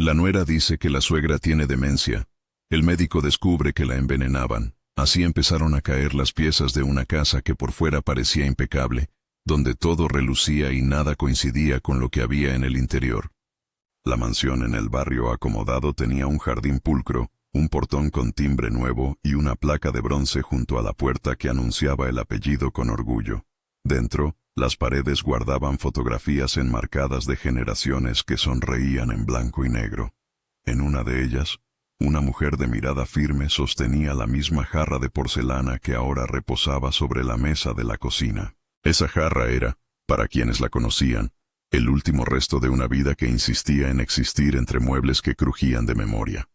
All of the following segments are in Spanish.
La nuera dice que la suegra tiene demencia. El médico descubre que la envenenaban. Así empezaron a caer las piezas de una casa que por fuera parecía impecable, donde todo relucía y nada coincidía con lo que había en el interior. La mansión en el barrio acomodado tenía un jardín pulcro, un portón con timbre nuevo y una placa de bronce junto a la puerta que anunciaba el apellido con orgullo. Dentro, las paredes guardaban fotografías enmarcadas de generaciones que sonreían en blanco y negro. En una de ellas, una mujer de mirada firme sostenía la misma jarra de porcelana que ahora reposaba sobre la mesa de la cocina. Esa jarra era, para quienes la conocían, el último resto de una vida que insistía en existir entre muebles que crujían de memoria.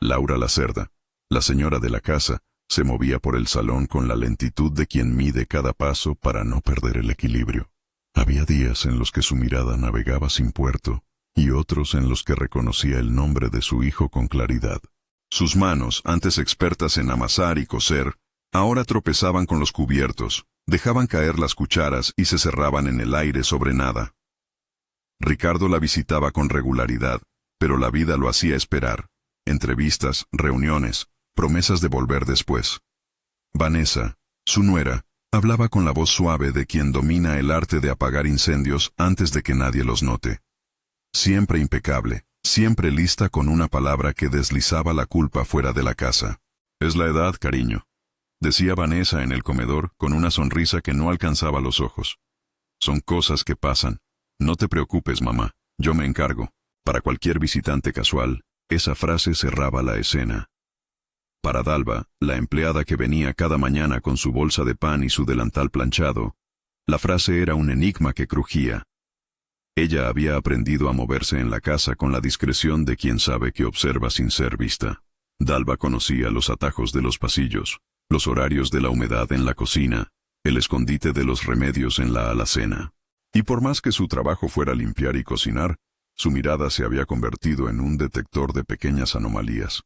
Laura Lacerda, la señora de la casa, se movía por el salón con la lentitud de quien mide cada paso para no perder el equilibrio. Había días en los que su mirada navegaba sin puerto, y otros en los que reconocía el nombre de su hijo con claridad. Sus manos, antes expertas en amasar y coser, ahora tropezaban con los cubiertos, dejaban caer las cucharas y se cerraban en el aire sobre nada. Ricardo la visitaba con regularidad, pero la vida lo hacía esperar. Entrevistas, reuniones, promesas de volver después. Vanessa, su nuera, hablaba con la voz suave de quien domina el arte de apagar incendios antes de que nadie los note. Siempre impecable, siempre lista con una palabra que deslizaba la culpa fuera de la casa. «Es la edad, cariño», decía Vanessa en el comedor con una sonrisa que no alcanzaba los ojos. «Son cosas que pasan. No te preocupes, mamá, yo me encargo». Para cualquier visitante casual, esa frase cerraba la escena. Para Dalva, la empleada que venía cada mañana con su bolsa de pan y su delantal planchado, la frase era un enigma que crujía. Ella había aprendido a moverse en la casa con la discreción de quien sabe que observa sin ser vista. Dalva conocía los atajos de los pasillos, los horarios de la humedad en la cocina, el escondite de los remedios en la alacena. Y por más que su trabajo fuera limpiar y cocinar, su mirada se había convertido en un detector de pequeñas anomalías.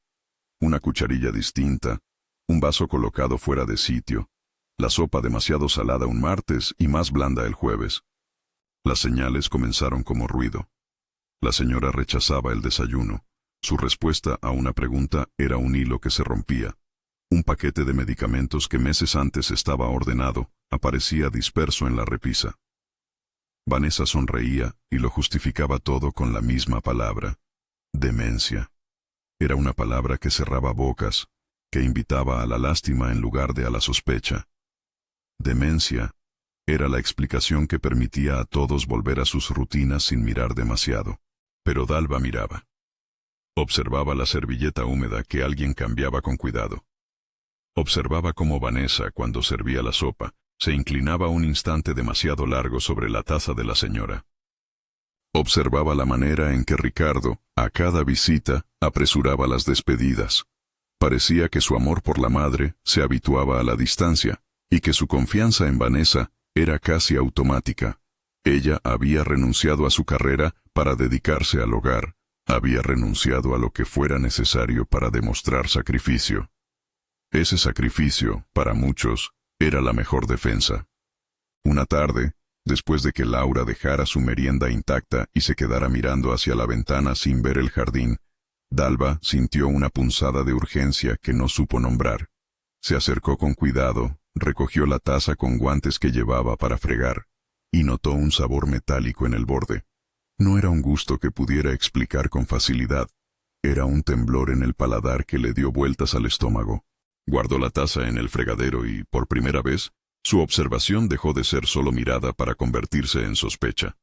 Una cucharilla distinta, un vaso colocado fuera de sitio, la sopa demasiado salada un martes y más blanda el jueves. Las señales comenzaron como ruido. La señora rechazaba el desayuno. Su respuesta a una pregunta era un hilo que se rompía. Un paquete de medicamentos que meses antes estaba ordenado, aparecía disperso en la repisa. Vanessa sonreía y lo justificaba todo con la misma palabra: demencia. Era una palabra que cerraba bocas, que invitaba a la lástima en lugar de a la sospecha. Demencia era la explicación que permitía a todos volver a sus rutinas sin mirar demasiado. Pero Dalva miraba. Observaba la servilleta húmeda que alguien cambiaba con cuidado. Observaba cómo Vanessa, cuando servía la sopa, se inclinaba un instante demasiado largo sobre la taza de la señora. Observaba la manera en que Ricardo, a cada visita, apresuraba las despedidas. Parecía que su amor por la madre se habituaba a la distancia, y que su confianza en Vanessa era casi automática. Ella había renunciado a su carrera para dedicarse al hogar, había renunciado a lo que fuera necesario para demostrar sacrificio. Ese sacrificio, para muchos, era la mejor defensa. Una tarde, después de que Laura dejara su merienda intacta y se quedara mirando hacia la ventana sin ver el jardín, Dalva sintió una punzada de urgencia que no supo nombrar. Se acercó con cuidado, recogió la taza con guantes que llevaba para fregar, y notó un sabor metálico en el borde. No era un gusto que pudiera explicar con facilidad. Era un temblor en el paladar que le dio vueltas al estómago. Guardó la taza en el fregadero y, por primera vez, su observación dejó de ser solo mirada para convertirse en sospecha.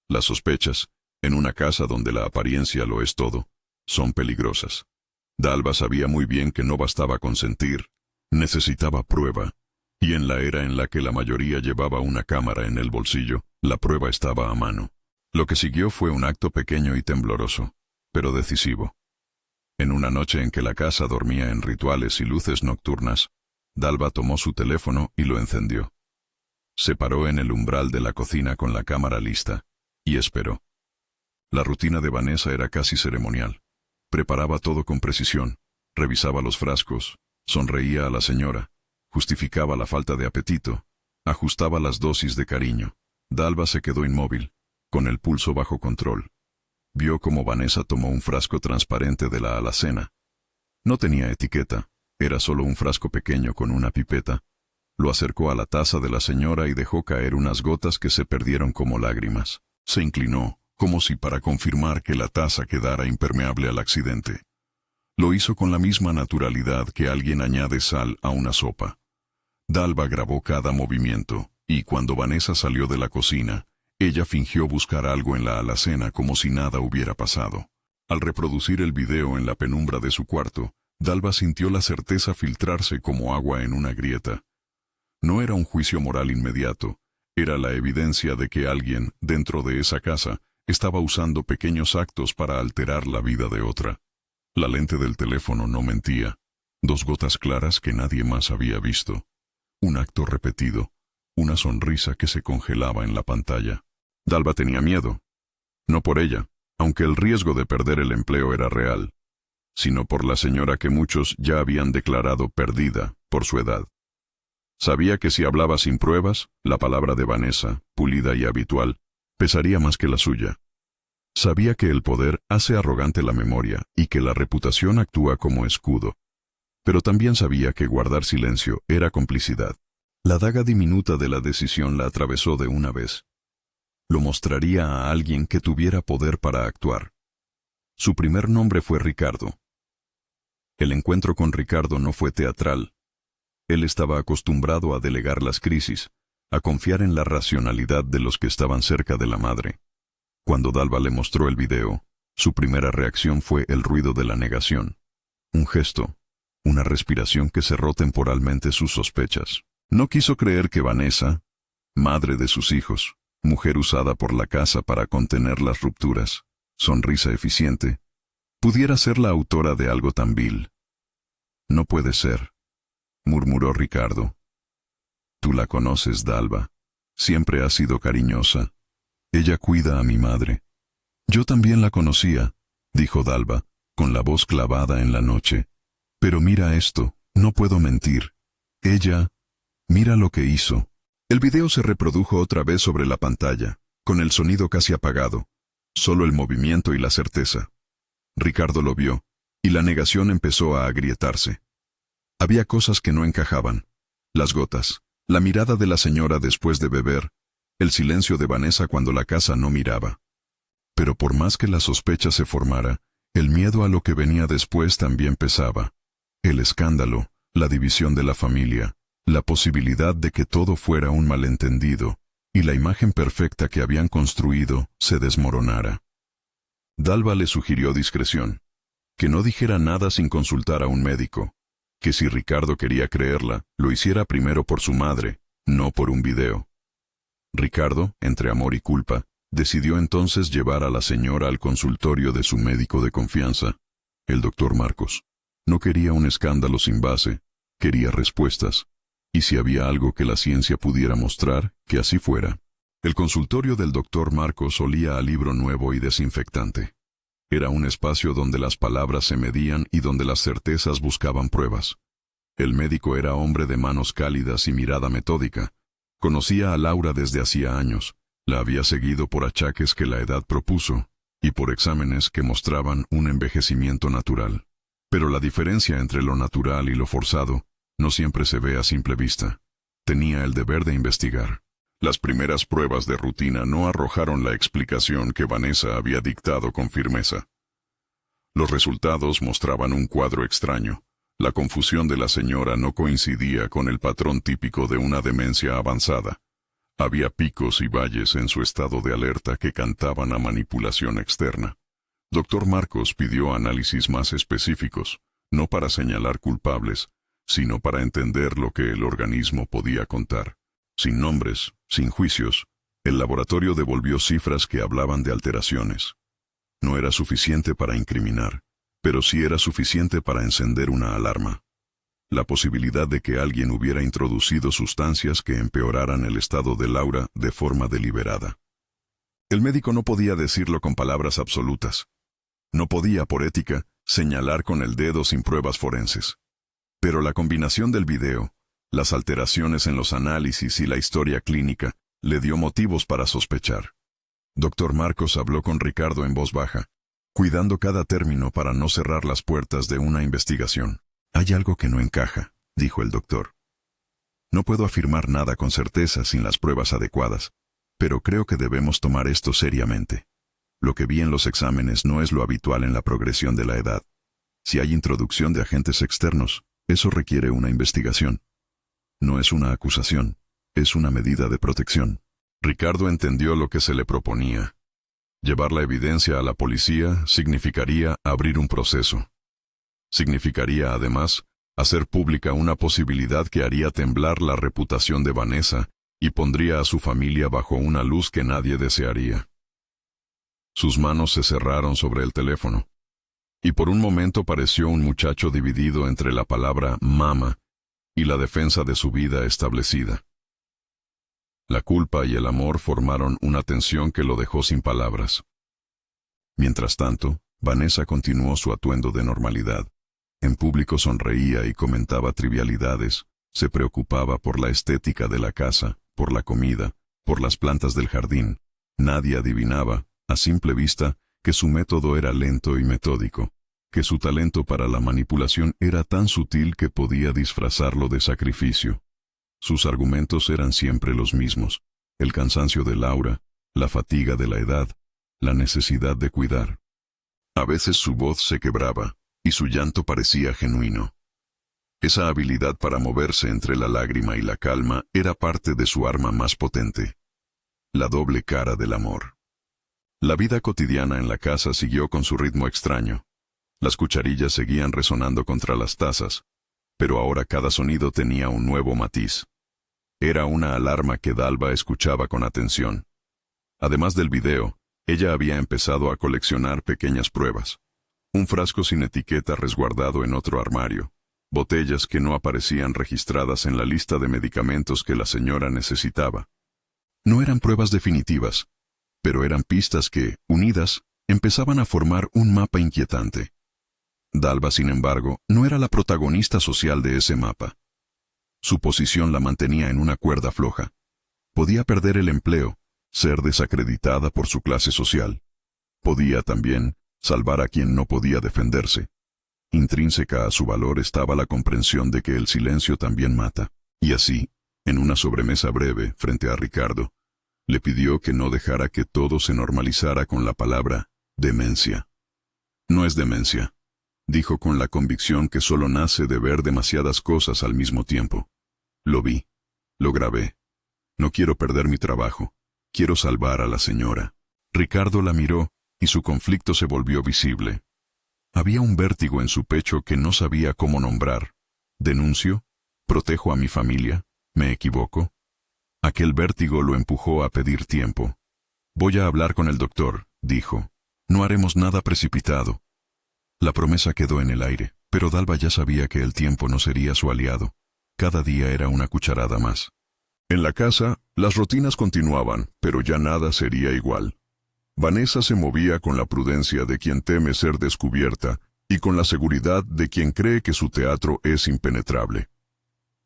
Las sospechas, en una casa donde la apariencia lo es todo, son peligrosas. Dalva sabía muy bien que no bastaba consentir, necesitaba prueba, y en la era en la que la mayoría llevaba una cámara en el bolsillo, la prueba estaba a mano. Lo que siguió fue un acto pequeño y tembloroso, pero decisivo. En una noche en que la casa dormía en rituales y luces nocturnas, Dalva tomó su teléfono y lo encendió. Se paró en el umbral de la cocina con la cámara lista, y esperó. La rutina de Vanessa era casi ceremonial. Preparaba todo con precisión, revisaba los frascos, sonreía a la señora, justificaba la falta de apetito, ajustaba las dosis de cariño. Dalva se quedó inmóvil, con el pulso bajo control. vio cómo Vanessa tomó un frasco transparente de la alacena. No tenía etiqueta, era solo un frasco pequeño con una pipeta. Lo acercó a la taza de la señora y dejó caer unas gotas que se perdieron como lágrimas. Se inclinó, como si para confirmar que la taza quedara impermeable al accidente. Lo hizo con la misma naturalidad que alguien añade sal a una sopa. Dalva grabó cada movimiento, y cuando Vanessa salió de la cocina, ella fingió buscar algo en la alacena como si nada hubiera pasado. Al reproducir el video en la penumbra de su cuarto, Dalva sintió la certeza filtrarse como agua en una grieta. No era un juicio moral inmediato, era la evidencia de que alguien, dentro de esa casa, estaba usando pequeños actos para alterar la vida de otra. La lente del teléfono no mentía. 2 gotas claras que nadie más había visto. Un acto repetido. Una sonrisa que se congelaba en la pantalla. Dalva tenía miedo. No por ella, aunque el riesgo de perder el empleo era real, sino por la señora que muchos ya habían declarado perdida por su edad. Sabía que si hablaba sin pruebas, la palabra de Vanessa, pulida y habitual, pesaría más que la suya. Sabía que el poder hace arrogante la memoria y que la reputación actúa como escudo. Pero también sabía que guardar silencio era complicidad. La daga diminuta de la decisión la atravesó de una vez. Lo mostraría a alguien que tuviera poder para actuar. Su primer nombre fue Ricardo. El encuentro con Ricardo no fue teatral. Él estaba acostumbrado a delegar las crisis, a confiar en la racionalidad de los que estaban cerca de la madre. Cuando Dalva le mostró el video, su primera reacción fue el ruido de la negación. Un gesto, una respiración que cerró temporalmente sus sospechas. No quiso creer que Vanessa, madre de sus hijos, mujer usada por la casa para contener las rupturas, sonrisa eficiente, pudiera ser la autora de algo tan vil. No puede ser, murmuró Ricardo. Tú la conoces, Dalva. Siempre ha sido cariñosa. Ella cuida a mi madre. Yo también la conocía, dijo Dalva, con la voz clavada en la noche. Pero mira esto, no puedo mentir. Ella, mira lo que hizo. El video se reprodujo otra vez sobre la pantalla, con el sonido casi apagado, solo el movimiento y la certeza. Ricardo lo vio, y la negación empezó a agrietarse. Había cosas que no encajaban. Las gotas, la mirada de la señora después de beber, el silencio de Vanessa cuando la casa no miraba. Pero por más que la sospecha se formara, el miedo a lo que venía después también pesaba. El escándalo, la división de la familia, la posibilidad de que todo fuera un malentendido, y la imagen perfecta que habían construido se desmoronara. Dalva le sugirió discreción, que no dijera nada sin consultar a un médico, que si Ricardo quería creerla, lo hiciera primero por su madre, no por un video. Ricardo, entre amor y culpa, decidió entonces llevar a la señora al consultorio de su médico de confianza, el doctor Marcos. No quería un escándalo sin base, quería respuestas, y si había algo que la ciencia pudiera mostrar, que así fuera. El consultorio del doctor Marcos olía a libro nuevo y desinfectante. Era un espacio donde las palabras se medían y donde las certezas buscaban pruebas. El médico era hombre de manos cálidas y mirada metódica. Conocía a Laura desde hacía años, la había seguido por achaques que la edad propuso, y por exámenes que mostraban un envejecimiento natural. Pero la diferencia entre lo natural y lo forzado no siempre se ve a simple vista. Tenía el deber de investigar. Las primeras pruebas de rutina no arrojaron la explicación que Vanessa había dictado con firmeza. Los resultados mostraban un cuadro extraño. La confusión de la señora no coincidía con el patrón típico de una demencia avanzada. Había picos y valles en su estado de alerta que cantaban a manipulación externa. Dr. Marcos pidió análisis más específicos, no para señalar culpables, sino para entender lo que el organismo podía contar. Sin nombres, sin juicios, el laboratorio devolvió cifras que hablaban de alteraciones. No era suficiente para incriminar, pero sí era suficiente para encender una alarma. La posibilidad de que alguien hubiera introducido sustancias que empeoraran el estado de Laura de forma deliberada. El médico no podía decirlo con palabras absolutas. No podía, por ética, señalar con el dedo sin pruebas forenses. Pero la combinación del video, las alteraciones en los análisis y la historia clínica, le dio motivos para sospechar. Doctor Marcos habló con Ricardo en voz baja, cuidando cada término para no cerrar las puertas de una investigación. Hay algo que no encaja, dijo el doctor. No puedo afirmar nada con certeza sin las pruebas adecuadas, pero creo que debemos tomar esto seriamente. Lo que vi en los exámenes no es lo habitual en la progresión de la edad. Si hay introducción de agentes externos, eso requiere una investigación. No es una acusación, es una medida de protección. Ricardo entendió lo que se le proponía. Llevar la evidencia a la policía significaría abrir un proceso. Significaría, además, hacer pública una posibilidad que haría temblar la reputación de Vanessa y pondría a su familia bajo una luz que nadie desearía. Sus manos se cerraron sobre el teléfono, y por un momento pareció un muchacho dividido entre la palabra «mama» y la defensa de su vida establecida. La culpa y el amor formaron una tensión que lo dejó sin palabras. Mientras tanto, Vanessa continuó su atuendo de normalidad. En público sonreía y comentaba trivialidades, se preocupaba por la estética de la casa, por la comida, por las plantas del jardín. Nadie adivinaba, a simple vista, que su método era lento y metódico, que su talento para la manipulación era tan sutil que podía disfrazarlo de sacrificio. Sus argumentos eran siempre los mismos: el cansancio de Laura, la fatiga de la edad, la necesidad de cuidar. A veces su voz se quebraba, y su llanto parecía genuino. Esa habilidad para moverse entre la lágrima y la calma era parte de su arma más potente. La doble cara del amor. La vida cotidiana en la casa siguió con su ritmo extraño. Las cucharillas seguían resonando contra las tazas, pero ahora cada sonido tenía un nuevo matiz. Era una alarma que Dalva escuchaba con atención. Además del video, ella había empezado a coleccionar pequeñas pruebas. Un frasco sin etiqueta resguardado en otro armario. Botellas que no aparecían registradas en la lista de medicamentos que la señora necesitaba. No eran pruebas definitivas, pero eran pistas que, unidas, empezaban a formar un mapa inquietante. Dalva, sin embargo, no era la protagonista social de ese mapa. Su posición la mantenía en una cuerda floja. Podía perder el empleo, ser desacreditada por su clase social. Podía también salvar a quien no podía defenderse. Intrínseca a su valor estaba la comprensión de que el silencio también mata. Y así, en una sobremesa breve frente a Ricardo, le pidió que no dejara que todo se normalizara con la palabra demencia. No es demencia, dijo con la convicción que solo nace de ver demasiadas cosas al mismo tiempo. Lo vi, lo grabé. No quiero perder mi trabajo, quiero salvar a la señora. Ricardo la miró, y su conflicto se volvió visible. Había un vértigo en su pecho que no sabía cómo nombrar. ¿Denuncio? ¿Protejo a mi familia? ¿Me equivoco? Aquel vértigo lo empujó a pedir tiempo. Voy a hablar con el doctor, dijo. No haremos nada precipitado. La promesa quedó en el aire, pero Dalva ya sabía que el tiempo no sería su aliado. Cada día era una cucharada más. En la casa, las rutinas continuaban, pero ya nada sería igual. Vanessa se movía con la prudencia de quien teme ser descubierta y con la seguridad de quien cree que su teatro es impenetrable.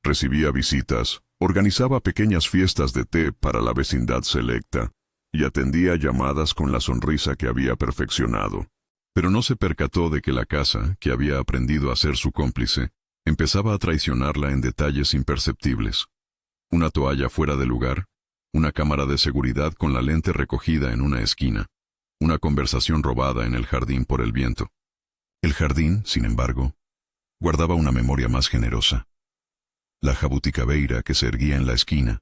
Recibía visitas, organizaba pequeñas fiestas de té para la vecindad selecta y atendía llamadas con la sonrisa que había perfeccionado. Pero no se percató de que la casa, que había aprendido a ser su cómplice, empezaba a traicionarla en detalles imperceptibles. Una toalla fuera de lugar, una cámara de seguridad con la lente recogida en una esquina, una conversación robada en el jardín por el viento. El jardín, sin embargo, guardaba una memoria más generosa. La jabuticabeira que se erguía en la esquina,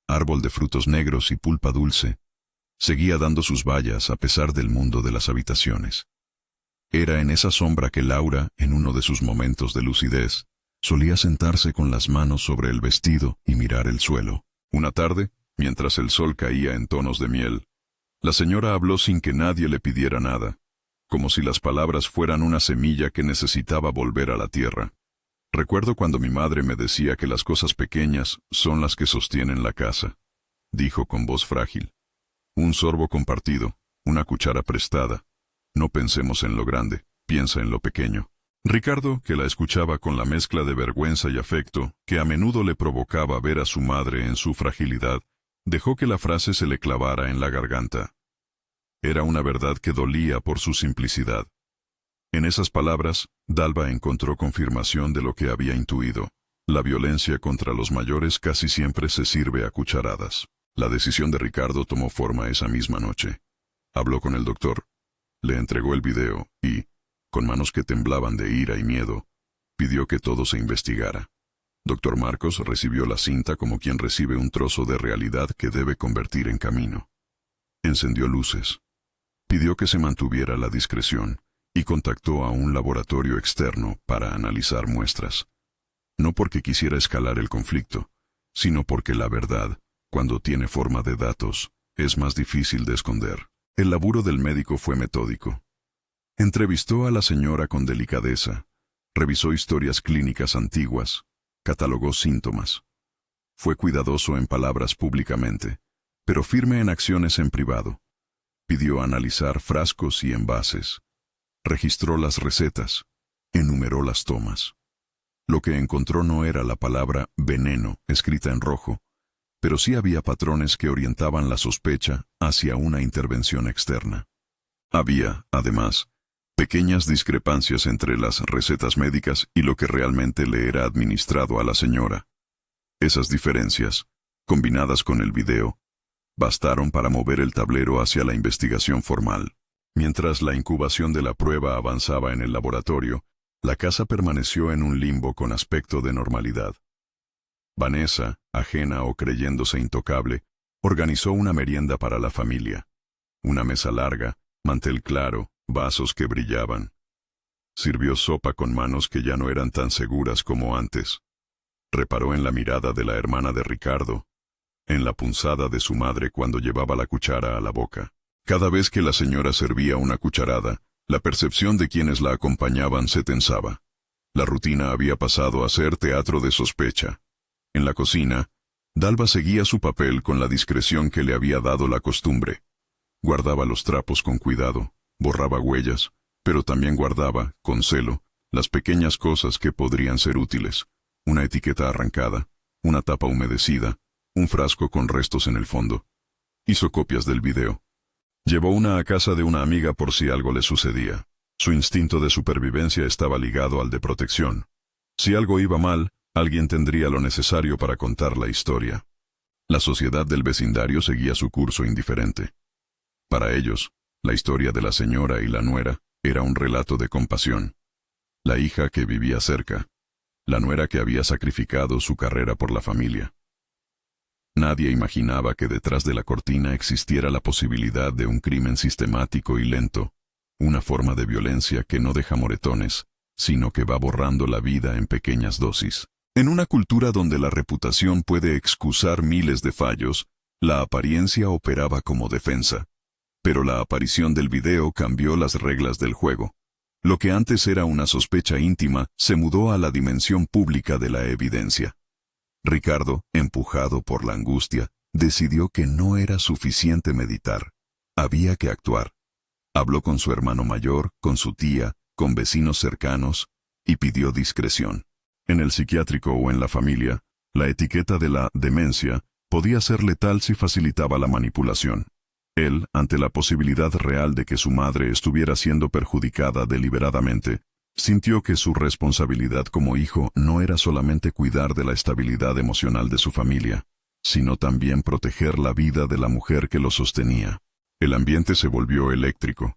árbol de frutos negros y pulpa dulce, seguía dando sus bayas a pesar del mundo de las habitaciones. Era en esa sombra que Laura, en uno de sus momentos de lucidez, solía sentarse con las manos sobre el vestido y mirar el suelo. Una tarde, mientras el sol caía en tonos de miel, la señora habló sin que nadie le pidiera nada, como si las palabras fueran una semilla que necesitaba volver a la tierra. Recuerdo cuando mi madre me decía que las cosas pequeñas son las que sostienen la casa, dijo con voz frágil. Un sorbo compartido, una cuchara prestada. No pensemos en lo grande, piensa en lo pequeño. Ricardo, que la escuchaba con la mezcla de vergüenza y afecto que a menudo le provocaba ver a su madre en su fragilidad, dejó que la frase se le clavara en la garganta. Era una verdad que dolía por su simplicidad. En esas palabras, Dalva encontró confirmación de lo que había intuido. La violencia contra los mayores casi siempre se sirve a cucharadas. La decisión de Ricardo tomó forma esa misma noche. Habló con el doctor, le entregó el video y, con manos que temblaban de ira y miedo, pidió que todo se investigara. Dr. Marcos recibió la cinta como quien recibe un trozo de realidad que debe convertir en camino. Encendió luces. Pidió que se mantuviera la discreción y contactó a un laboratorio externo para analizar muestras. No porque quisiera escalar el conflicto, sino porque la verdad, cuando tiene forma de datos, es más difícil de esconder. El laburo del médico fue metódico. Entrevistó a la señora con delicadeza, revisó historias clínicas antiguas, catalogó síntomas. Fue cuidadoso en palabras públicamente, pero firme en acciones en privado. Pidió analizar frascos y envases. Registró las recetas, enumeró las tomas. Lo que encontró no era la palabra veneno escrita en rojo, pero sí había patrones que orientaban la sospecha hacia una intervención externa. Había, además, pequeñas discrepancias entre las recetas médicas y lo que realmente le era administrado a la señora. Esas diferencias, combinadas con el video, bastaron para mover el tablero hacia la investigación formal. Mientras la incubación de la prueba avanzaba en el laboratorio, la casa permaneció en un limbo con aspecto de normalidad. Vanessa, ajena o creyéndose intocable, organizó una merienda para la familia. Una mesa larga, mantel claro, vasos que brillaban. Sirvió sopa con manos que ya no eran tan seguras como antes. Reparó en la mirada de la hermana de Ricardo, en la punzada de su madre cuando llevaba la cuchara a la boca. Cada vez que la señora servía una cucharada, la percepción de quienes la acompañaban se tensaba. La rutina había pasado a ser teatro de sospecha. En la cocina, Dalva seguía su papel con la discreción que le había dado la costumbre. Guardaba los trapos con cuidado, borraba huellas, pero también guardaba, con celo, las pequeñas cosas que podrían ser útiles. Una etiqueta arrancada, una tapa humedecida, un frasco con restos en el fondo. Hizo copias del video. Llevó una a casa de una amiga por si algo le sucedía. Su instinto de supervivencia estaba ligado al de protección. Si algo iba mal, alguien tendría lo necesario para contar la historia. La sociedad del vecindario seguía su curso indiferente. Para ellos, la historia de la señora y la nuera era un relato de compasión. La hija que vivía cerca, la nuera que había sacrificado su carrera por la familia. Nadie imaginaba que detrás de la cortina existiera la posibilidad de un crimen sistemático y lento, una forma de violencia que no deja moretones, sino que va borrando la vida en pequeñas dosis. En una cultura donde la reputación puede excusar miles de fallos, la apariencia operaba como defensa. Pero la aparición del video cambió las reglas del juego. Lo que antes era una sospecha íntima se mudó a la dimensión pública de la evidencia. Ricardo, empujado por la angustia, decidió que no era suficiente meditar. Había que actuar. Habló con su hermano mayor, con su tía, con vecinos cercanos, y pidió discreción. En el psiquiátrico o en la familia, la etiqueta de la demencia podía ser letal si facilitaba la manipulación. Él, ante la posibilidad real de que su madre estuviera siendo perjudicada deliberadamente, sintió que su responsabilidad como hijo no era solamente cuidar de la estabilidad emocional de su familia, sino también proteger la vida de la mujer que lo sostenía. El ambiente se volvió eléctrico.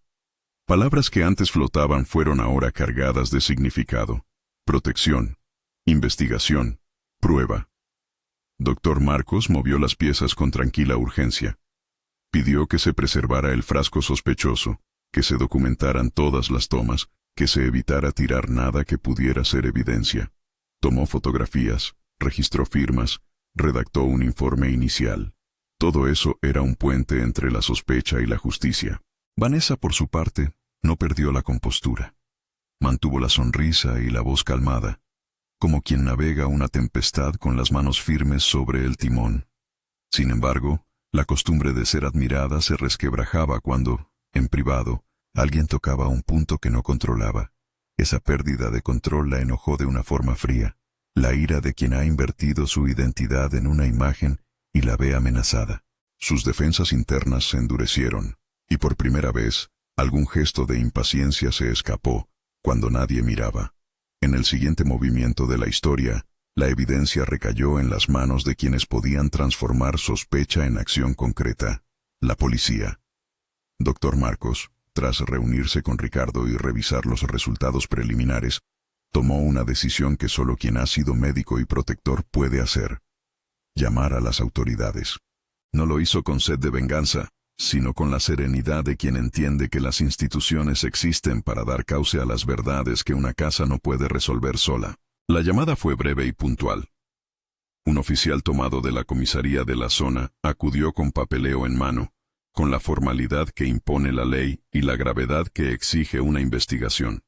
Palabras que antes flotaban fueron ahora cargadas de significado. Protección, investigación, prueba. Dr. Marcos movió las piezas con tranquila urgencia. Pidió que se preservara el frasco sospechoso, que se documentaran todas las tomas, que se evitara tirar nada que pudiera ser evidencia. Tomó fotografías, registró firmas, redactó un informe inicial. Todo eso era un puente entre la sospecha y la justicia. Vanessa, por su parte, no perdió la compostura. Mantuvo la sonrisa y la voz calmada, como quien navega una tempestad con las manos firmes sobre el timón. Sin embargo, la costumbre de ser admirada se resquebrajaba cuando, en privado, alguien tocaba un punto que no controlaba. Esa pérdida de control la enojó de una forma fría, la ira de quien ha invertido su identidad en una imagen y la ve amenazada. Sus defensas internas se endurecieron, Y por primera vez, algún gesto de impaciencia se escapó, cuando nadie miraba. En el siguiente movimiento de la historia, la evidencia recayó en las manos de quienes podían transformar sospecha en acción concreta: la policía. Dr. Marcos, tras reunirse con Ricardo y revisar los resultados preliminares, tomó una decisión que solo quien ha sido médico y protector puede hacer: llamar a las autoridades. No lo hizo con sed de venganza, sino con la serenidad de quien entiende que las instituciones existen para dar cauce a las verdades que una casa no puede resolver sola. La llamada fue breve y puntual. Un oficial tomado de la comisaría de la zona acudió con papeleo en mano, con la formalidad que impone la ley y la gravedad que exige una investigación.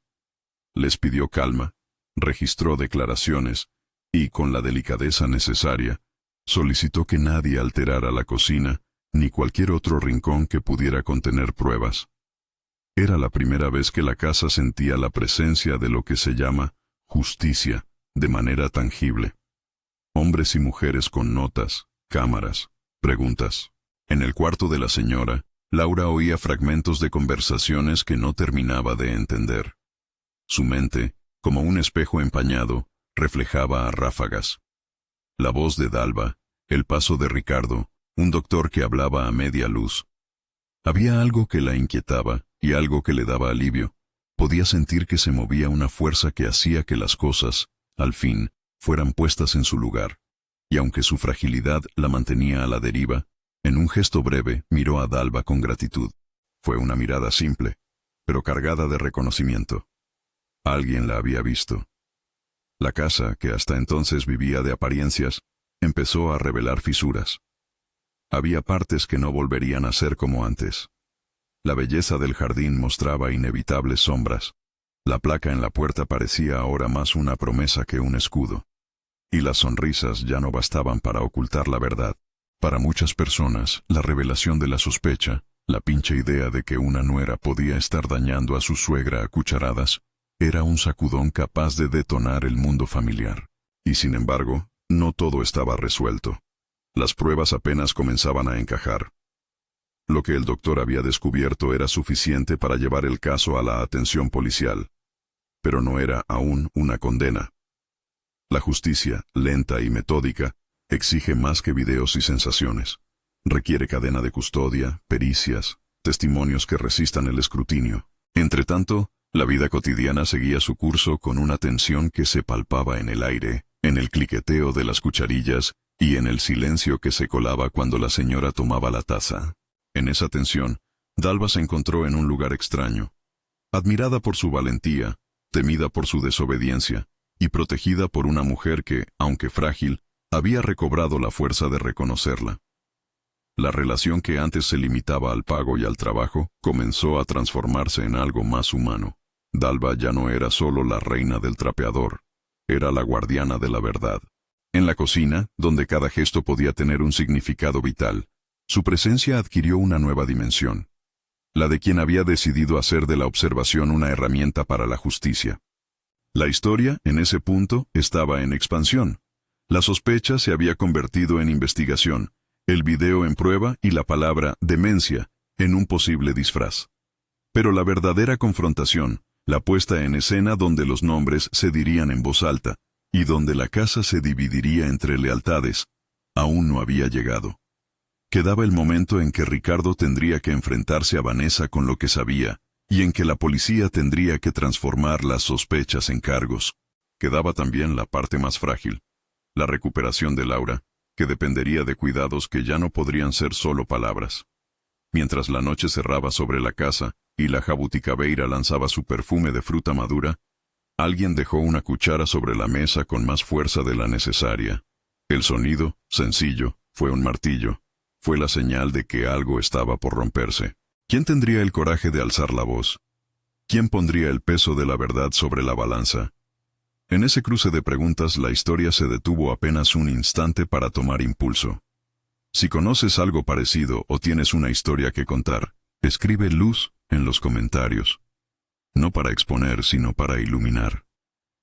Les pidió calma, registró declaraciones y, con la delicadeza necesaria, solicitó que nadie alterara la cocina ni cualquier otro rincón que pudiera contener pruebas. Era la primera vez que la casa sentía la presencia de lo que se llama justicia de manera tangible. Hombres y mujeres con notas, cámaras, preguntas. En el cuarto de la señora, Laura oía fragmentos de conversaciones que no terminaba de entender. Su mente, como un espejo empañado, reflejaba a ráfagas. La voz de Dalva, el paso de Ricardo, un doctor que hablaba a media luz. Había algo que la inquietaba y algo que le daba alivio. Podía sentir que se movía una fuerza que hacía que las cosas, al fin, fueran puestas en su lugar. Y aunque su fragilidad la mantenía a la deriva, en un gesto breve miró a Dalva con gratitud. Fue una mirada simple, pero cargada de reconocimiento. Alguien la había visto. La casa, que hasta entonces vivía de apariencias, empezó a revelar fisuras. Había partes que no volverían a ser como antes. La belleza del jardín mostraba inevitables sombras. La placa en la puerta parecía ahora más una promesa que un escudo. Y las sonrisas ya no bastaban para ocultar la verdad. Para muchas personas, la revelación de la sospecha, la pinche idea de que una nuera podía estar dañando a su suegra a cucharadas, era un sacudón capaz de detonar el mundo familiar. Y sin embargo, no todo estaba resuelto. Las pruebas apenas comenzaban a encajar. Lo que el doctor había descubierto era suficiente para llevar el caso a la atención policial, pero no era aún una condena. La justicia, lenta y metódica, exige más que videos y sensaciones. Requiere cadena de custodia, pericias, testimonios que resistan el escrutinio. Entretanto, la vida cotidiana seguía su curso con una tensión que se palpaba en el aire, en el cliqueteo de las cucharillas y en el silencio que se colaba cuando la señora tomaba la taza. En esa tensión, Dalva se encontró en un lugar extraño. Admirada por su valentía, temida por su desobediencia, y protegida por una mujer que, aunque frágil, había recobrado la fuerza de reconocerla. La relación que antes se limitaba al pago y al trabajo comenzó a transformarse en algo más humano. Dalva ya no era solo la reina del trapeador, era la guardiana de la verdad. En la cocina, donde cada gesto podía tener un significado vital, su presencia adquirió una nueva dimensión, la de quien había decidido hacer de la observación una herramienta para la justicia. La historia, en ese punto, estaba en expansión. La sospecha se había convertido en investigación, el video en prueba y la palabra demencia en un posible disfraz. Pero la verdadera confrontación, la puesta en escena donde los nombres se dirían en voz alta, y donde la casa se dividiría entre lealtades, aún no había llegado. Quedaba el momento en que Ricardo tendría que enfrentarse a Vanessa con lo que sabía, y en que la policía tendría que transformar las sospechas en cargos. Quedaba también la parte más frágil, la recuperación de Laura, que dependería de cuidados que ya no podrían ser solo palabras. Mientras la noche cerraba sobre la casa y la jabuticabeira lanzaba su perfume de fruta madura, alguien dejó una cuchara sobre la mesa con más fuerza de la necesaria. El sonido, sencillo, fue un martillo. Fue la señal de que algo estaba por romperse. ¿Quién tendría el coraje de alzar la voz? ¿Quién pondría el peso de la verdad sobre la balanza? En ese cruce de preguntas la historia se detuvo apenas un instante para tomar impulso. Si conoces algo parecido o tienes una historia que contar, escribe luz en los comentarios. No para exponer, sino para iluminar.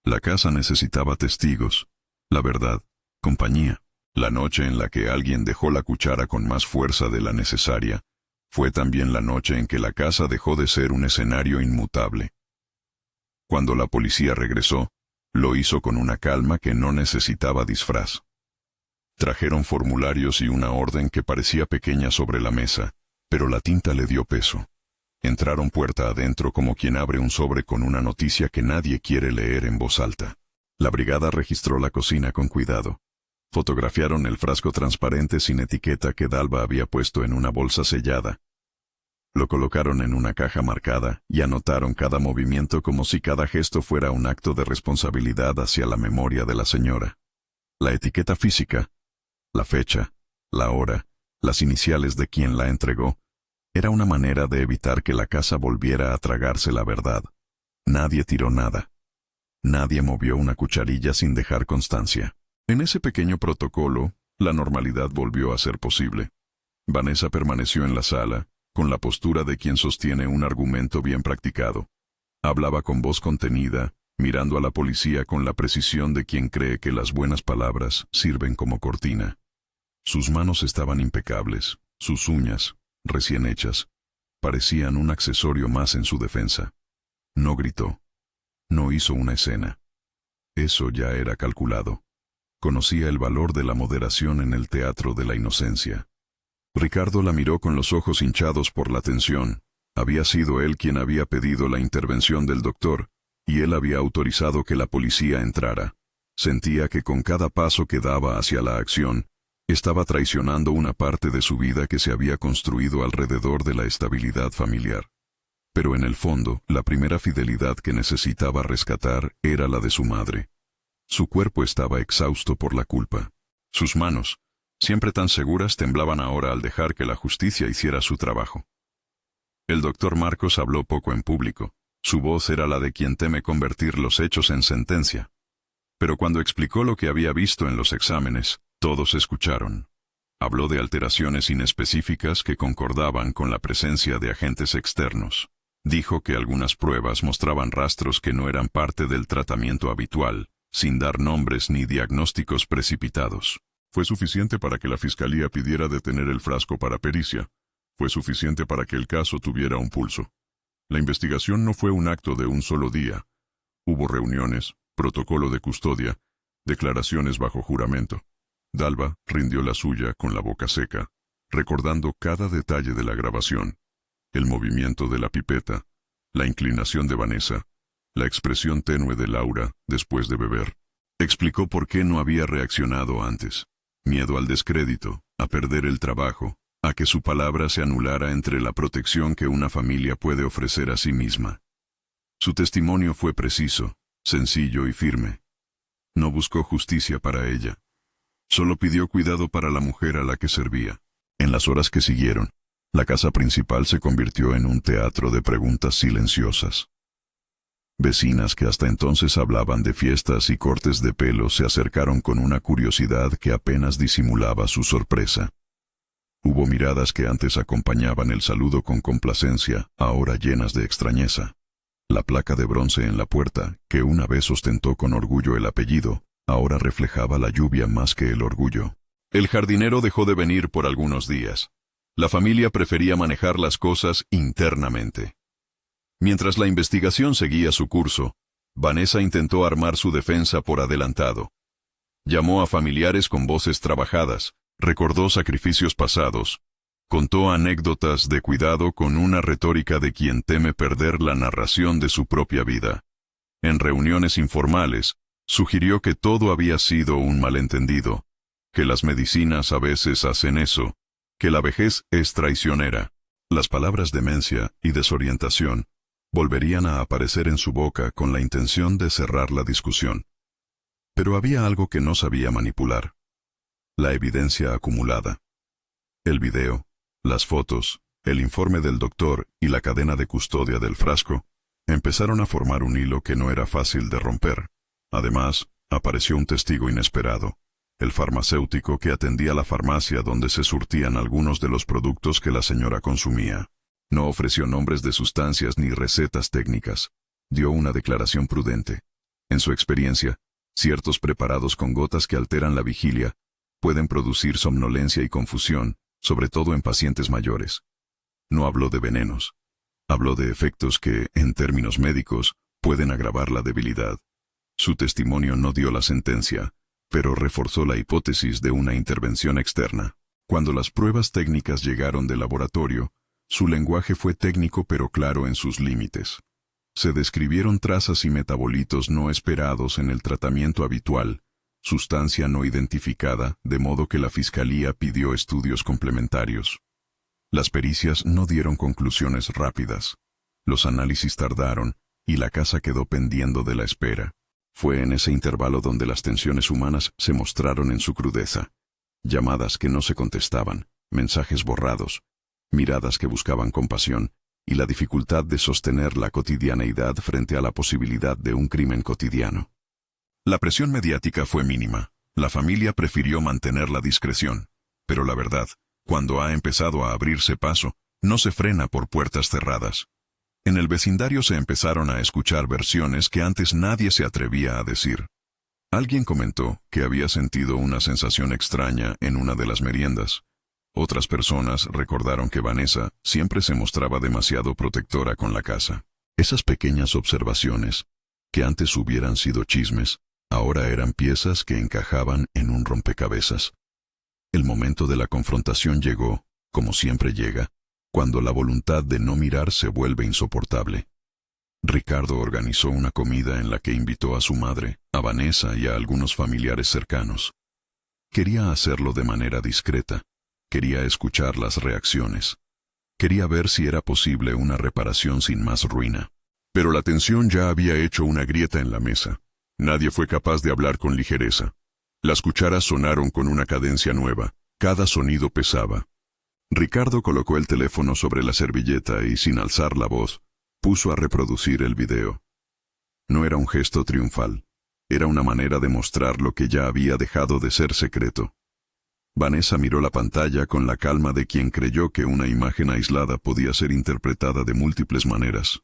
La casa necesitaba testigos, la verdad, compañía. La noche en la que alguien dejó la cuchara con más fuerza de la necesaria Fue también la noche en que la casa dejó de ser un escenario inmutable. Cuando la policía regresó, lo hizo con una calma que no necesitaba disfraz. Trajeron formularios y una orden que parecía pequeña sobre la mesa, pero la tinta le dio peso. Entraron puerta adentro como quien abre un sobre con una noticia que nadie quiere leer en voz alta. La brigada registró la cocina con cuidado. Fotografiaron el frasco transparente sin etiqueta que Dalva había puesto en una bolsa sellada. Lo colocaron en una caja marcada y anotaron cada movimiento como si cada gesto fuera un acto de responsabilidad hacia la memoria de la señora. La etiqueta física, la fecha, la hora, las iniciales de quien la entregó, era una manera de evitar que la casa volviera a tragarse la verdad. Nadie tiró nada. Nadie movió una cucharilla sin dejar constancia. En ese pequeño protocolo, la normalidad volvió a ser posible. Vanessa permaneció en la sala, con la postura de quien sostiene un argumento bien practicado. Hablaba con voz contenida, mirando a la policía con la precisión de quien cree que las buenas palabras sirven como cortina. Sus manos estaban impecables, sus uñas, recién hechas, parecían un accesorio más en su defensa. No gritó. No hizo una escena. Eso ya era calculado. Conocía el valor de la moderación en el teatro de la inocencia. Ricardo la miró con los ojos hinchados por la tensión. Había sido él quien había pedido la intervención del doctor, y él había autorizado que la policía entrara. Sentía que con cada paso que daba hacia la acción, estaba traicionando una parte de su vida que se había construido alrededor de la estabilidad familiar. Pero en el fondo, la primera fidelidad que necesitaba rescatar era la de su madre. Su cuerpo estaba exhausto por la culpa. Sus manos, siempre tan seguras, temblaban ahora al dejar que la justicia hiciera su trabajo. El doctor Marcos habló poco en público. Su voz era la de quien teme convertir los hechos en sentencia. Pero cuando explicó lo que había visto en los exámenes, todos escucharon. Habló de alteraciones inespecíficas que concordaban con la presencia de agentes externos. Dijo que algunas pruebas mostraban rastros que no eran parte del tratamiento habitual, sin dar nombres ni diagnósticos precipitados. Fue suficiente para que la fiscalía pidiera detener el frasco para pericia. Fue suficiente para que el caso tuviera un pulso. La investigación no fue un acto de un solo día. Hubo reuniones, protocolo de custodia, declaraciones bajo juramento. Dalva rindió la suya con la boca seca, recordando cada detalle de la grabación. El movimiento de la pipeta, la inclinación de Vanessa, la expresión tenue de Laura después de beber. Explicó por qué no había reaccionado antes. Miedo al descrédito, a perder el trabajo, a que su palabra se anulara entre la protección que una familia puede ofrecer a sí misma. Su testimonio fue preciso, sencillo y firme. No buscó justicia para ella. Solo pidió cuidado para la mujer a la que servía. En las horas que siguieron, la casa principal se convirtió en un teatro de preguntas silenciosas. Vecinas que hasta entonces hablaban de fiestas y cortes de pelo se acercaron con una curiosidad que apenas disimulaba su sorpresa. Hubo miradas que antes acompañaban el saludo con complacencia, ahora llenas de extrañeza. La placa de bronce en la puerta, que una vez ostentó con orgullo el apellido, ahora reflejaba la lluvia más que el orgullo. El jardinero dejó de venir por algunos días. La familia prefería manejar las cosas internamente. Mientras la investigación seguía su curso, Vanessa intentó armar su defensa por adelantado. Llamó a familiares con voces trabajadas, recordó sacrificios pasados, contó anécdotas de cuidado con una retórica de quien teme perder la narración de su propia vida. En reuniones informales, sugirió que todo había sido un malentendido, que las medicinas a veces hacen eso, que la vejez es traicionera. Las palabras demencia y desorientación volverían a aparecer en su boca con la intención de cerrar la discusión. Pero había algo que no sabía manipular. La evidencia acumulada. El video, las fotos, el informe del doctor y la cadena de custodia del frasco empezaron a formar un hilo que no era fácil de romper. Además, apareció un testigo inesperado, el farmacéutico que atendía la farmacia donde se surtían algunos de los productos que la señora consumía. No ofreció nombres de sustancias ni recetas técnicas. Dio una declaración prudente. En su experiencia, ciertos preparados con gotas que alteran la vigilia pueden producir somnolencia y confusión, sobre todo en pacientes mayores. No habló de venenos. Habló de efectos que, en términos médicos, pueden agravar la debilidad. Su testimonio no dio la sentencia, pero reforzó la hipótesis de una intervención externa. Cuando las pruebas técnicas llegaron del laboratorio, su lenguaje fue técnico pero claro en sus límites. Se describieron trazas y metabolitos no esperados en el tratamiento habitual, sustancia no identificada, de modo que la Fiscalía pidió estudios complementarios. Las pericias no dieron conclusiones rápidas. Los análisis tardaron, y la casa quedó pendiendo de la espera. Fue en ese intervalo donde las tensiones humanas se mostraron en su crudeza. Llamadas que no se contestaban, mensajes borrados, miradas que buscaban compasión, y la dificultad de sostener la cotidianeidad frente a la posibilidad de un crimen cotidiano. La presión mediática fue mínima. La familia prefirió mantener la discreción. Pero la verdad, cuando ha empezado a abrirse paso, no se frena por puertas cerradas. En el vecindario se empezaron a escuchar versiones que antes nadie se atrevía a decir. Alguien comentó que había sentido una sensación extraña en una de las meriendas. Otras personas recordaron que Vanessa siempre se mostraba demasiado protectora con la casa. Esas pequeñas observaciones, que antes hubieran sido chismes, ahora eran piezas que encajaban en un rompecabezas. El momento de la confrontación llegó, como siempre llega, cuando la voluntad de no mirar se vuelve insoportable. Ricardo organizó una comida en la que invitó a su madre, a Vanessa y a algunos familiares cercanos. Quería hacerlo de manera discreta. Quería escuchar las reacciones. Quería ver si era posible una reparación sin más ruina. Pero la tensión ya había hecho una grieta en la mesa. Nadie fue capaz de hablar con ligereza. Las cucharas sonaron con una cadencia nueva. Cada sonido pesaba. Ricardo colocó el teléfono sobre la servilleta y, sin alzar la voz, puso a reproducir el video. No era un gesto triunfal. Era una manera de mostrar lo que ya había dejado de ser secreto. Vanessa miró la pantalla con la calma de quien creyó que una imagen aislada podía ser interpretada de múltiples maneras.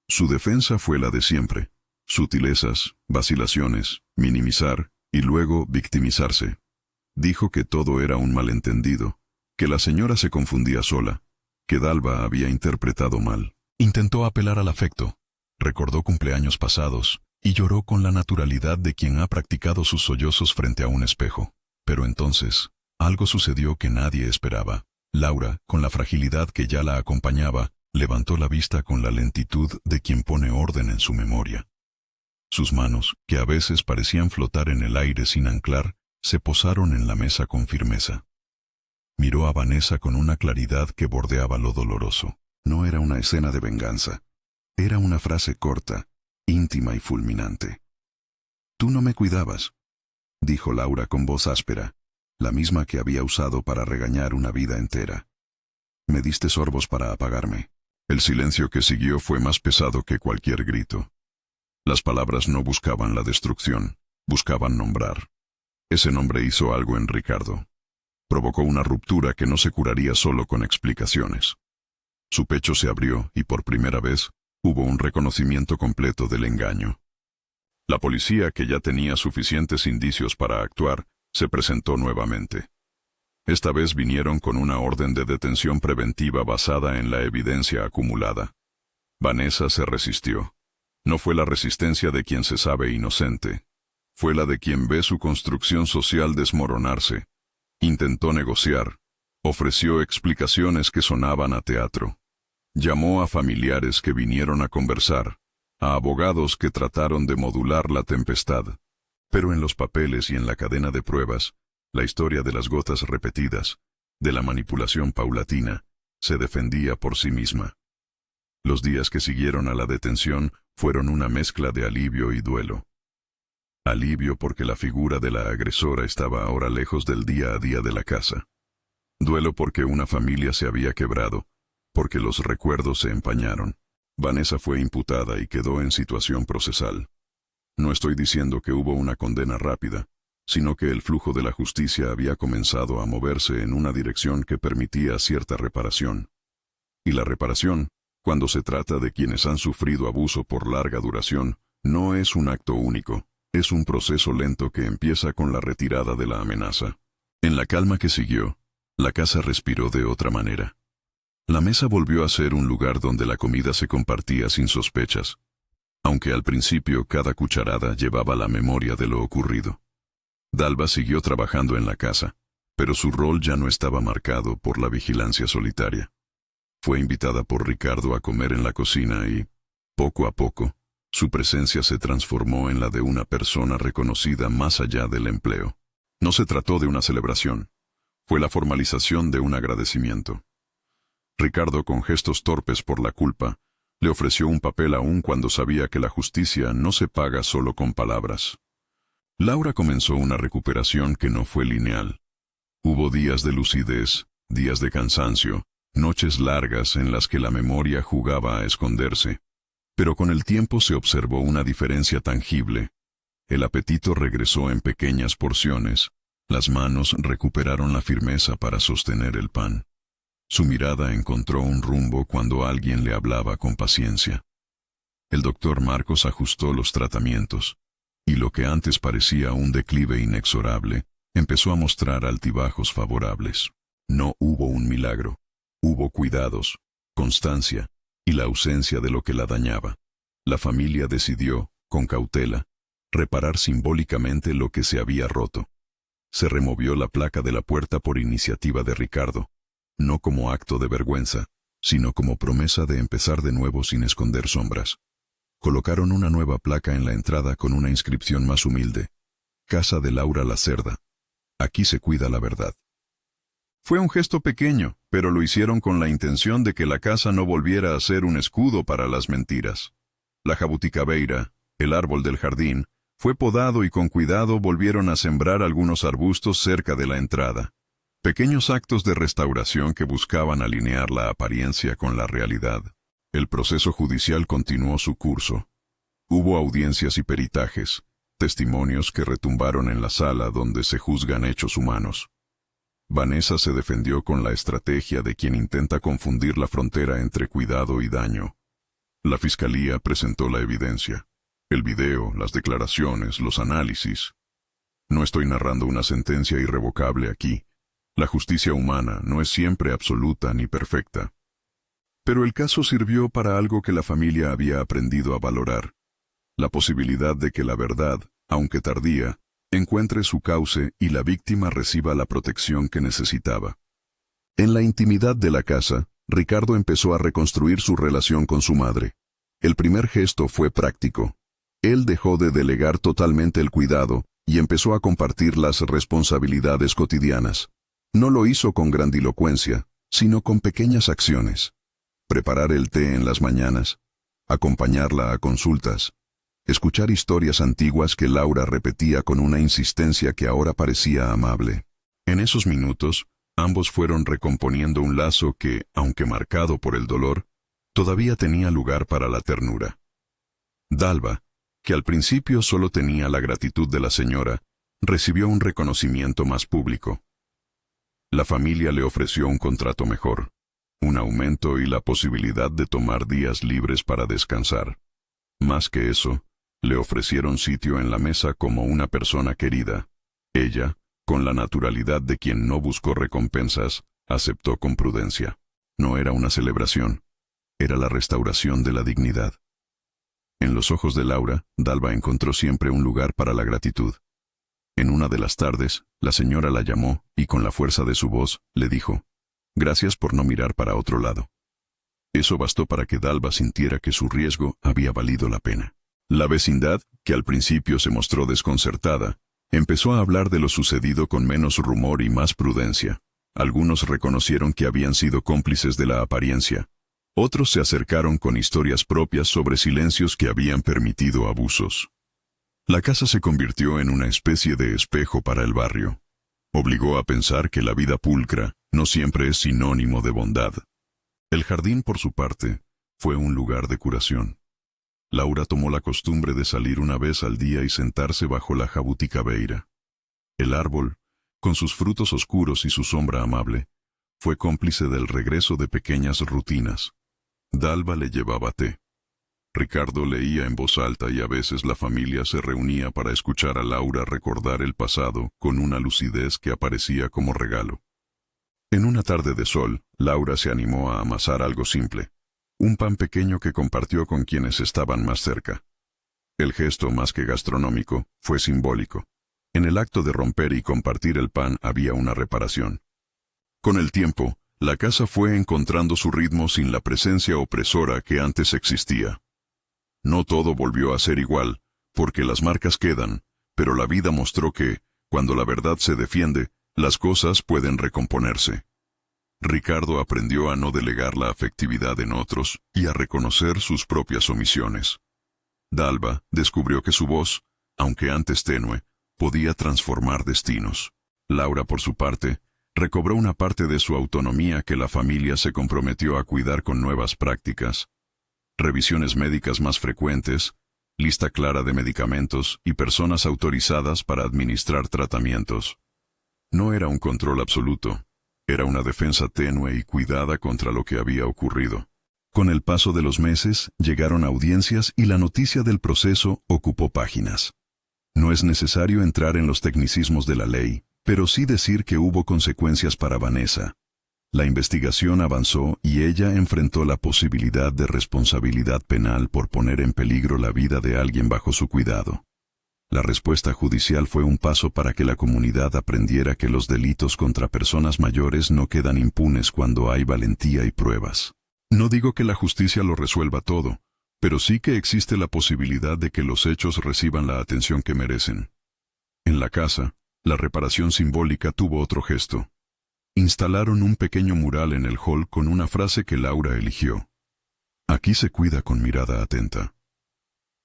Su defensa fue la de siempre: sutilezas, vacilaciones, minimizar y luego victimizarse. Dijo que todo era un malentendido, que la señora se confundía sola, que Dalva había interpretado mal. Intentó apelar al afecto, recordó cumpleaños pasados y lloró con la naturalidad de quien ha practicado sus sollozos frente a un espejo. Pero entonces, algo sucedió que nadie esperaba. Laura, con la fragilidad que ya la acompañaba, levantó la vista con la lentitud de quien pone orden en su memoria. Sus manos, que a veces parecían flotar en el aire sin anclar, se posaron en la mesa con firmeza. Miró a Vanessa con una claridad que bordeaba lo doloroso. No era una escena de venganza. Era una frase corta, íntima y fulminante. «Tú no me cuidabas», dijo Laura con voz áspera, la misma que había usado para regañar una vida entera. «Me diste sorbos para apagarme». El silencio que siguió fue más pesado que cualquier grito. Las palabras no buscaban la destrucción, buscaban nombrar. Ese nombre hizo algo en Ricardo. Provocó una ruptura que no se curaría solo con explicaciones. Su pecho se abrió y por primera vez hubo un reconocimiento completo del engaño. La policía, que ya tenía suficientes indicios para actuar, se presentó nuevamente. Esta vez vinieron con una orden de detención preventiva basada en la evidencia acumulada. Vanessa se resistió. No fue la resistencia de quien se sabe inocente. Fue la de quien ve su construcción social desmoronarse. Intentó negociar. Ofreció explicaciones que sonaban a teatro. Llamó a familiares que vinieron a conversar, a abogados que trataron de modular la tempestad. Pero en los papeles y en la cadena de pruebas, la historia de las gotas repetidas, de la manipulación paulatina, se defendía por sí misma. Los días que siguieron a la detención fueron una mezcla de alivio y duelo. Alivio porque la figura de la agresora estaba ahora lejos del día a día de la casa. Duelo porque una familia se había quebrado, porque los recuerdos se empañaron. Vanessa fue imputada y quedó en situación procesal. No estoy diciendo que hubo una condena rápida, sino que el flujo de la justicia había comenzado a moverse en una dirección que permitía cierta reparación. Y la reparación, cuando se trata de quienes han sufrido abuso por larga duración, no es un acto único, es un proceso lento que empieza con la retirada de la amenaza. En la calma que siguió, la casa respiró de otra manera. La mesa volvió a ser un lugar donde la comida se compartía sin sospechas, aunque al principio cada cucharada llevaba la memoria de lo ocurrido. Dalva siguió trabajando en la casa, pero su rol ya no estaba marcado por la vigilancia solitaria. Fue invitada por Ricardo a comer en la cocina y, poco a poco, su presencia se transformó en la de una persona reconocida más allá del empleo. No se trató de una celebración, fue la formalización de un agradecimiento. Ricardo, con gestos torpes por la culpa, le ofreció un papel aún cuando sabía que la justicia no se paga solo con palabras. Laura comenzó una recuperación que no fue lineal. Hubo días de lucidez, días de cansancio, noches largas en las que la memoria jugaba a esconderse. Pero con el tiempo se observó una diferencia tangible. El apetito regresó en pequeñas porciones, las manos recuperaron la firmeza para sostener el pan. Su mirada encontró un rumbo cuando alguien le hablaba con paciencia. El doctor Marcos ajustó los tratamientos, y lo que antes parecía un declive inexorable, empezó a mostrar altibajos favorables. No hubo un milagro, hubo cuidados, constancia, y la ausencia de lo que la dañaba. La familia decidió, con cautela, reparar simbólicamente lo que se había roto. Se removió la placa de la puerta por iniciativa de Ricardo, no como acto de vergüenza, sino como promesa de empezar de nuevo sin esconder sombras. Colocaron una nueva placa en la entrada con una inscripción más humilde: Casa de Laura Lacerda. Aquí se cuida la verdad. Fue un gesto pequeño, pero lo hicieron con la intención de que la casa no volviera a ser un escudo para las mentiras. La jabuticabeira, el árbol del jardín, fue podado y con cuidado volvieron a sembrar algunos arbustos cerca de la entrada. Pequeños actos de restauración que buscaban alinear la apariencia con la realidad. El proceso judicial continuó su curso. Hubo audiencias y peritajes, testimonios que retumbaron en la sala donde se juzgan hechos humanos. Vanessa se defendió con la estrategia de quien intenta confundir la frontera entre cuidado y daño. La fiscalía presentó la evidencia, el video, las declaraciones, los análisis. No estoy narrando una sentencia irrevocable aquí. La justicia humana no es siempre absoluta ni perfecta. Pero el caso sirvió para algo que la familia había aprendido a valorar: la posibilidad de que la verdad, aunque tardía, encuentre su cauce y la víctima reciba la protección que necesitaba. En la intimidad de la casa, Ricardo empezó a reconstruir su relación con su madre. El primer gesto fue práctico. Él dejó de delegar totalmente el cuidado y empezó a compartir las responsabilidades cotidianas. No lo hizo con grandilocuencia, sino con pequeñas acciones. Preparar el té en las mañanas, acompañarla a consultas, escuchar historias antiguas que Laura repetía con una insistencia que ahora parecía amable. En esos minutos, ambos fueron recomponiendo un lazo que, aunque marcado por el dolor, todavía tenía lugar para la ternura. Dalva, que al principio solo tenía la gratitud de la señora, recibió un reconocimiento más público. La familia le ofreció un contrato mejor, un aumento y la posibilidad de tomar días libres para descansar. Más que eso, le ofrecieron sitio en la mesa como una persona querida. Ella, con la naturalidad de quien no buscó recompensas, aceptó con prudencia. No era una celebración, era la restauración de la dignidad. En los ojos de Laura, Dalva encontró siempre un lugar para la gratitud. En una de las tardes, la señora la llamó y con la fuerza de su voz, le dijo: «Gracias por no mirar para otro lado». Eso bastó para que Dalva sintiera que su riesgo había valido la pena. La vecindad, que al principio se mostró desconcertada, empezó a hablar de lo sucedido con menos rumor y más prudencia. Algunos reconocieron que habían sido cómplices de la apariencia. Otros se acercaron con historias propias sobre silencios que habían permitido abusos. La casa se convirtió en una especie de espejo para el barrio. Obligó a pensar que la vida pulcra no siempre es sinónimo de bondad. El jardín, por su parte, fue un lugar de curación. Laura tomó la costumbre de salir una vez al día y sentarse bajo la jabuticabeira. El árbol, con sus frutos oscuros y su sombra amable, fue cómplice del regreso de pequeñas rutinas. Dalva le llevaba té. Ricardo leía en voz alta y a veces la familia se reunía para escuchar a Laura recordar el pasado con una lucidez que aparecía como regalo. En una tarde de sol, Laura se animó a amasar algo simple, un pan pequeño que compartió con quienes estaban más cerca. El gesto, más que gastronómico, fue simbólico. En el acto de romper y compartir el pan había una reparación. Con el tiempo, la casa fue encontrando su ritmo sin la presencia opresora que antes existía. No todo volvió a ser igual, porque las marcas quedan, pero la vida mostró que, cuando la verdad se defiende, las cosas pueden recomponerse. Ricardo aprendió a no delegar la afectividad en otros y a reconocer sus propias omisiones. Dalva descubrió que su voz, aunque antes tenue, podía transformar destinos. Laura, por su parte, recobró una parte de su autonomía que la familia se comprometió a cuidar con nuevas prácticas, revisiones médicas más frecuentes, lista clara de medicamentos y personas autorizadas para administrar tratamientos. No era un control absoluto, era una defensa tenue y cuidada contra lo que había ocurrido. Con el paso de los meses, llegaron audiencias y la noticia del proceso ocupó páginas. No es necesario entrar en los tecnicismos de la ley, pero sí decir que hubo consecuencias para Vanessa. La investigación avanzó y ella enfrentó la posibilidad de responsabilidad penal por poner en peligro la vida de alguien bajo su cuidado. La respuesta judicial fue un paso para que la comunidad aprendiera que los delitos contra personas mayores no quedan impunes cuando hay valentía y pruebas. No digo que la justicia lo resuelva todo, pero sí que existe la posibilidad de que los hechos reciban la atención que merecen. En la casa, la reparación simbólica tuvo otro gesto. Instalaron un pequeño mural en el hall con una frase que Laura eligió. Aquí se cuida con mirada atenta.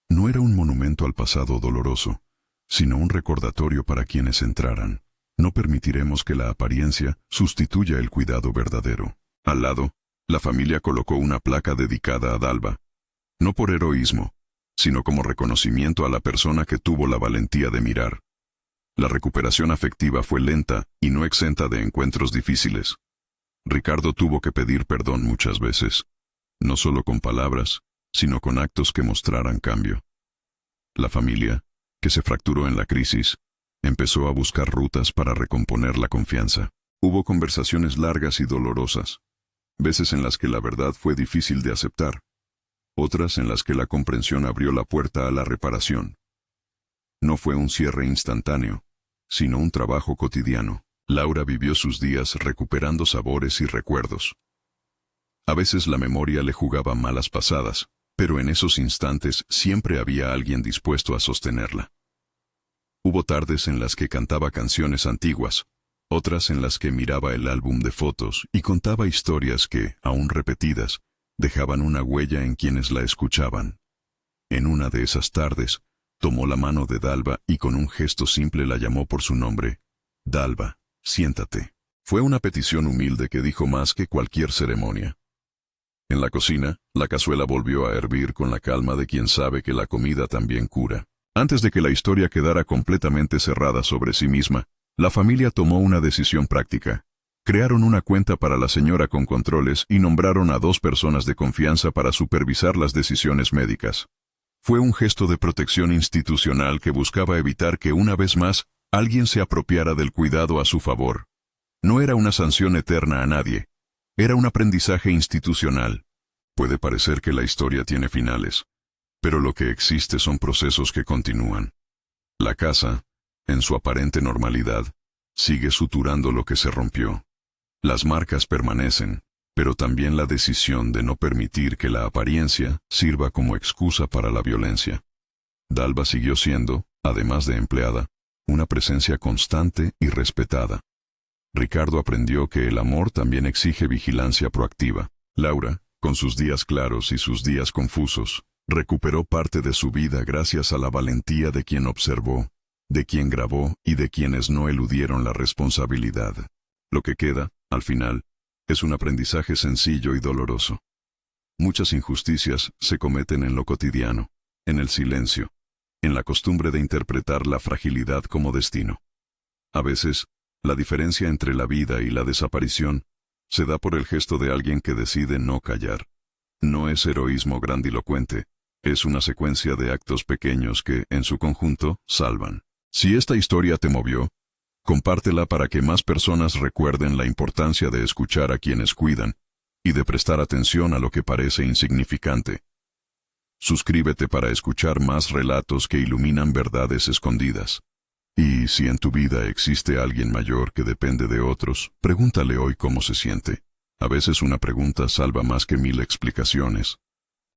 No era un monumento al pasado doloroso, sino un recordatorio para quienes entraran. No permitiremos que la apariencia sustituya el cuidado verdadero. Al lado, la familia colocó una placa dedicada a Dalva, no por heroísmo, sino como reconocimiento a la persona que tuvo la valentía de mirar. La recuperación afectiva fue lenta y no exenta de encuentros difíciles. Ricardo tuvo que pedir perdón muchas veces, no solo con palabras, sino con actos que mostraran cambio. La familia, que se fracturó en la crisis, empezó a buscar rutas para recomponer la confianza. Hubo conversaciones largas y dolorosas, veces en las que la verdad fue difícil de aceptar, otras en las que la comprensión abrió la puerta a la reparación. No fue un cierre instantáneo, sino un trabajo cotidiano. Laura vivió sus días recuperando sabores y recuerdos. A veces la memoria le jugaba malas pasadas, pero en esos instantes siempre había alguien dispuesto a sostenerla. Hubo tardes en las que cantaba canciones antiguas, otras en las que miraba el álbum de fotos y contaba historias que, aún repetidas, dejaban una huella en quienes la escuchaban. En una de esas tardes, tomó la mano de Dalva y con un gesto simple la llamó por su nombre. Dalva, siéntate. Fue una petición humilde que dijo más que cualquier ceremonia. En la cocina, la cazuela volvió a hervir con la calma de quien sabe que la comida también cura. Antes de que la historia quedara completamente cerrada sobre sí misma, la familia tomó una decisión práctica. Crearon una cuenta para la señora con controles y nombraron a 2 personas de confianza para supervisar las decisiones médicas. Fue un gesto de protección institucional que buscaba evitar que una vez más alguien se apropiara del cuidado a su favor. No era una sanción eterna a nadie. Era un aprendizaje institucional. Puede parecer que la historia tiene finales, pero lo que existe son procesos que continúan. La casa, en su aparente normalidad, sigue suturando lo que se rompió. Las marcas permanecen, pero también la decisión de no permitir que la apariencia sirva como excusa para la violencia. Dalva siguió siendo, además de empleada, una presencia constante y respetada. Ricardo aprendió que el amor también exige vigilancia proactiva. Laura, con sus días claros y sus días confusos, recuperó parte de su vida gracias a la valentía de quien observó, de quien grabó y de quienes no eludieron la responsabilidad. Lo que queda, al final, es un aprendizaje sencillo y doloroso. Muchas injusticias se cometen en lo cotidiano, en el silencio, en la costumbre de interpretar la fragilidad como destino. A veces, la diferencia entre la vida y la desaparición se da por el gesto de alguien que decide no callar. No es heroísmo grandilocuente, es una secuencia de actos pequeños que, en su conjunto, salvan. Si esta historia te movió, Compártela para que más personas recuerden la importancia de escuchar a quienes cuidan y de prestar atención a lo que parece insignificante. Suscríbete para escuchar más relatos que iluminan verdades escondidas. Y si en tu vida existe alguien mayor que depende de otros, pregúntale hoy cómo se siente. A veces una pregunta salva más que 1000 explicaciones.